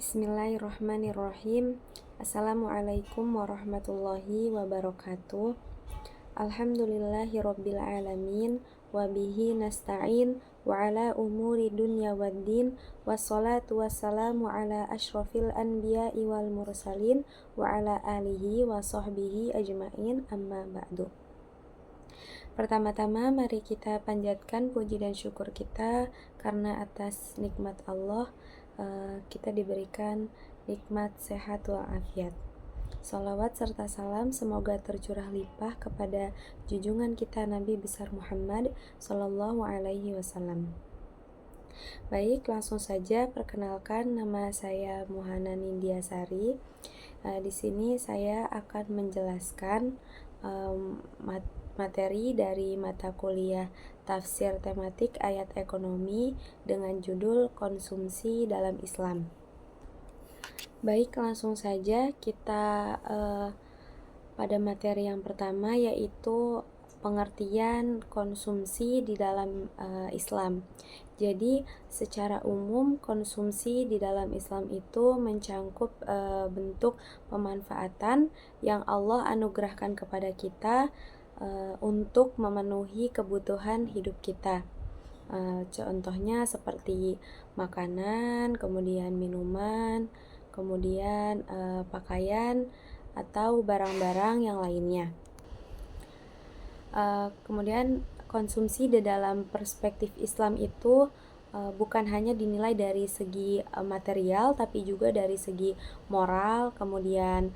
Bismillahirrahmanirrahim. Assalamualaikum warahmatullahi wabarakatuh. Alhamdulillahirabbil alamin wa bihi nasta'in wa ala umuri dunya waddin wassalatu wassalamu ala asyrafil anbiya'i wal mursalin wa ala alihi wa sahbihi ajmain, amma ba'du. Pertama-tama mari kita panjatkan puji dan syukur kita karena atas nikmat Allah kita diberikan nikmat sehat walafiat. Salawat serta salam semoga tercurah limpah kepada junjungan kita Nabi besar Muhammad Sallallahu Alaihi Wasallam. Baik, langsung saja perkenalkan, nama saya Muhana Nindiasari. Di sini saya akan menjelaskan materi dari mata kuliah Tafsir Tematik Ayat Ekonomi dengan judul Konsumsi dalam Islam. Baik, langsung saja kita pada materi yang pertama, yaitu pengertian konsumsi di dalam Islam. Jadi secara umum konsumsi di dalam Islam itu mencangkup bentuk pemanfaatan yang Allah anugerahkan kepada kita untuk memenuhi kebutuhan hidup kita. Contohnya seperti makanan, kemudian minuman, kemudian pakaian atau barang-barang yang lainnya. Kemudian konsumsi di dalam perspektif Islam itu bukan hanya dinilai dari segi material, tapi juga dari segi moral, kemudian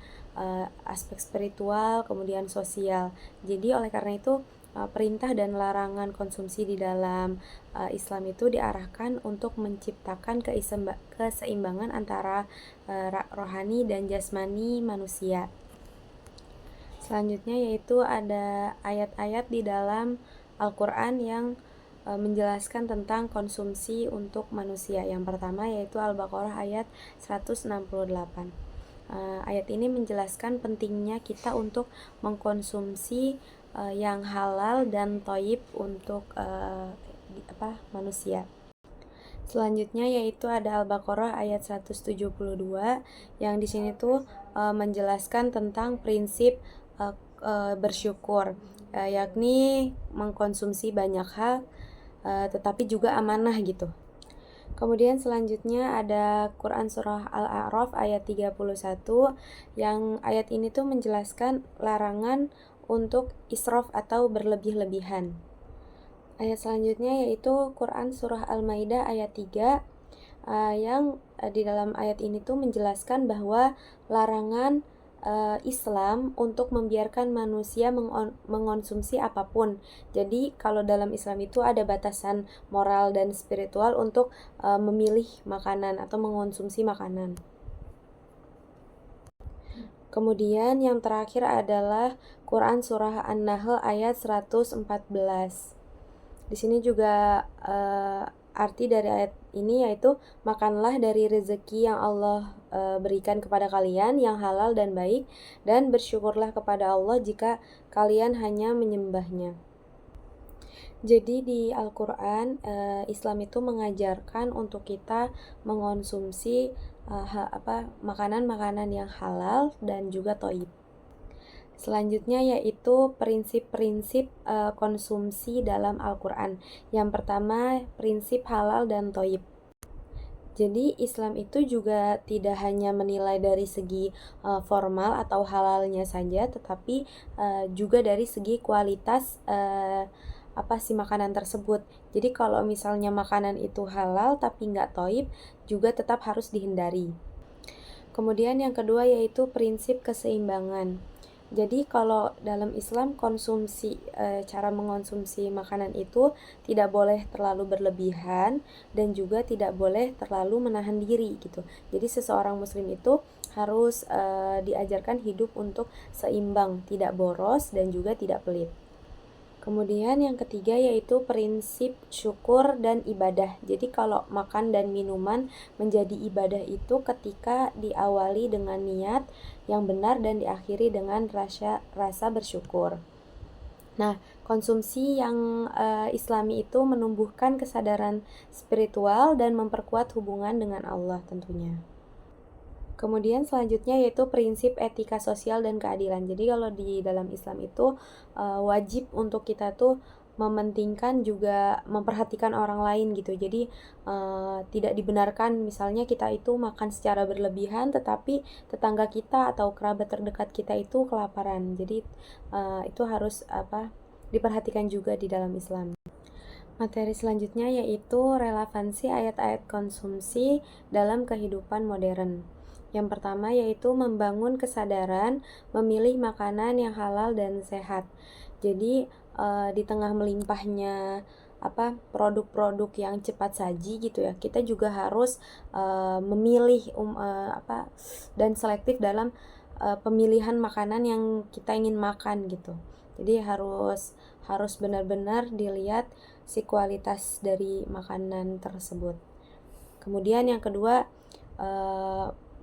aspek spiritual, kemudian sosial. Jadi oleh karena itu perintah dan larangan konsumsi di dalam Islam itu diarahkan untuk menciptakan keseimbangan antara rohani dan jasmani manusia. Selanjutnya yaitu ada ayat-ayat di dalam Al-Quran yang menjelaskan tentang konsumsi untuk manusia. Yang pertama yaitu Al-Baqarah ayat 168. Ayat ini menjelaskan pentingnya kita untuk mengkonsumsi yang halal dan thayyib untuk manusia. Selanjutnya yaitu ada Al-Baqarah ayat 172 yang di sini tuh menjelaskan tentang prinsip bersyukur, yakni mengkonsumsi banyak hal tetapi juga amanah gitu. Kemudian selanjutnya ada Quran surah Al-A'raf ayat 31 yang ayat ini tuh menjelaskan larangan untuk israf atau berlebih-lebihan. Ayat selanjutnya yaitu Quran surah Al-Maidah ayat 3 yang di dalam ayat ini tuh menjelaskan bahwa larangan Islam untuk membiarkan manusia mengonsumsi apapun. Jadi kalau dalam Islam itu ada batasan moral dan spiritual untuk memilih makanan atau mengonsumsi makanan. Kemudian yang terakhir adalah Quran surah An-Nahl ayat 114. Di sini juga arti dari ayat ini yaitu makanlah dari rezeki yang Allah berikan kepada kalian yang halal dan baik, dan bersyukurlah kepada Allah jika kalian hanya menyembahnya. Jadi di Al-Quran Islam itu mengajarkan untuk kita mengonsumsi makanan-makanan yang halal dan juga thayyib. Selanjutnya yaitu prinsip-prinsip konsumsi dalam Al-Quran. Yang pertama, prinsip halal dan thayyib. Jadi Islam itu juga tidak hanya menilai dari segi formal atau halalnya saja, tetapi juga dari segi kualitas makanan tersebut. Jadi kalau misalnya makanan itu halal tapi nggak thayyib, juga tetap harus dihindari. Kemudian yang kedua yaitu prinsip keseimbangan. Jadi kalau dalam Islam cara mengonsumsi makanan itu tidak boleh terlalu berlebihan dan juga tidak boleh terlalu menahan diri gitu. Jadi seseorang muslim itu harus diajarkan hidup untuk seimbang, tidak boros dan juga tidak pelit. Kemudian yang ketiga yaitu prinsip syukur dan ibadah. Jadi kalau makan dan minuman menjadi ibadah itu ketika diawali dengan niat yang benar dan diakhiri dengan rasa bersyukur. Nah, konsumsi yang Islami itu menumbuhkan kesadaran spiritual dan memperkuat hubungan dengan Allah tentunya. Kemudian selanjutnya yaitu prinsip etika sosial dan keadilan. Jadi kalau di dalam Islam itu wajib untuk kita tuh mementingkan juga memperhatikan orang lain gitu. Jadi tidak dibenarkan misalnya kita itu makan secara berlebihan tetapi tetangga kita atau kerabat terdekat kita itu kelaparan. Jadi itu harus diperhatikan juga di dalam Islam. Materi selanjutnya yaitu relevansi ayat-ayat konsumsi dalam kehidupan modern. Yang pertama yaitu membangun kesadaran memilih makanan yang halal dan sehat. Jadi di tengah melimpahnya produk-produk yang cepat saji gitu ya, kita juga harus memilih dan selektif dalam pemilihan makanan yang kita ingin makan gitu. Jadi harus benar-benar dilihat si kualitas dari makanan tersebut. Kemudian yang kedua,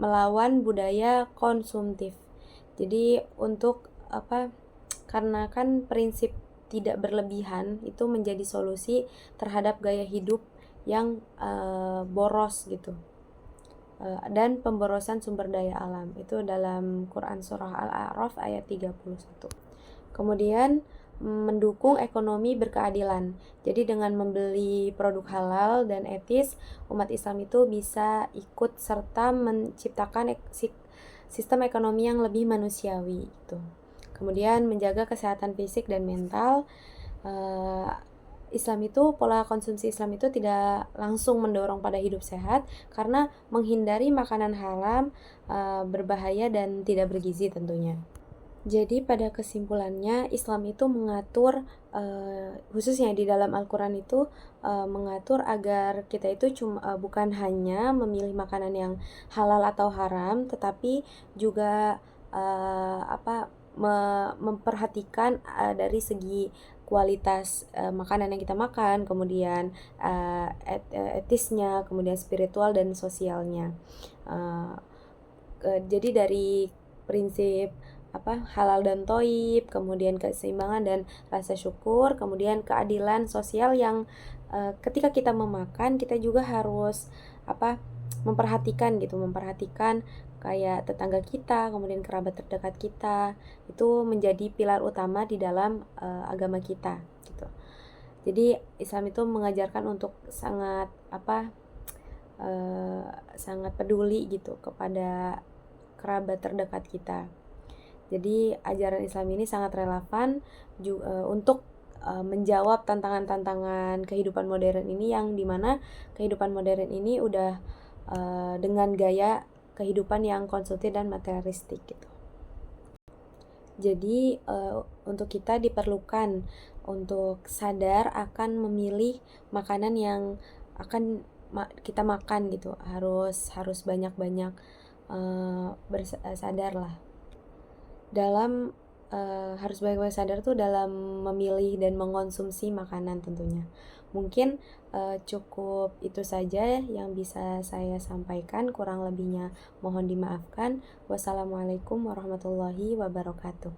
melawan budaya konsumtif. Jadi untuk karena kan prinsip tidak berlebihan itu menjadi solusi terhadap gaya hidup yang boros gitu. Dan pemborosan sumber daya alam. Itu dalam Quran surah Al-A'raf ayat 31. Kemudian mendukung ekonomi berkeadilan. Jadi dengan membeli produk halal dan etis, umat Islam itu bisa ikut serta menciptakan sistem ekonomi yang lebih manusiawi gitu. Kemudian menjaga kesehatan fisik dan mental. Pola konsumsi Islam itu tidak langsung mendorong pada hidup sehat karena menghindari makanan haram, berbahaya dan tidak bergizi tentunya. Jadi pada kesimpulannya Islam itu mengatur khususnya di dalam Al-Quran itu mengatur agar kita itu bukan hanya memilih makanan yang halal atau haram, tetapi juga memperhatikan dari segi kualitas makanan yang kita makan, kemudian etisnya, kemudian spiritual dan sosialnya. Jadi dari prinsip halal dan toib, kemudian keseimbangan dan rasa syukur, kemudian keadilan sosial yang ketika kita memakan kita juga harus memperhatikan kayak tetangga kita, kemudian kerabat terdekat kita, itu menjadi pilar utama di dalam agama kita gitu. Jadi Islam itu mengajarkan untuk sangat sangat peduli gitu kepada kerabat terdekat kita. Jadi ajaran Islam ini sangat relevan untuk menjawab tantangan-tantangan kehidupan modern ini, yang dimana kehidupan modern ini udah dengan gaya kehidupan yang konsumtif dan materialistik gitu. Jadi untuk kita diperlukan untuk sadar akan memilih makanan yang akan kita makan gitu. Harus banyak-banyak sadar lah. Harus banyak-banyak sadar tuh dalam memilih dan mengonsumsi makanan tentunya. Mungkin cukup itu saja yang bisa saya sampaikan, kurang lebihnya mohon dimaafkan. Wassalamualaikum warahmatullahi wabarakatuh.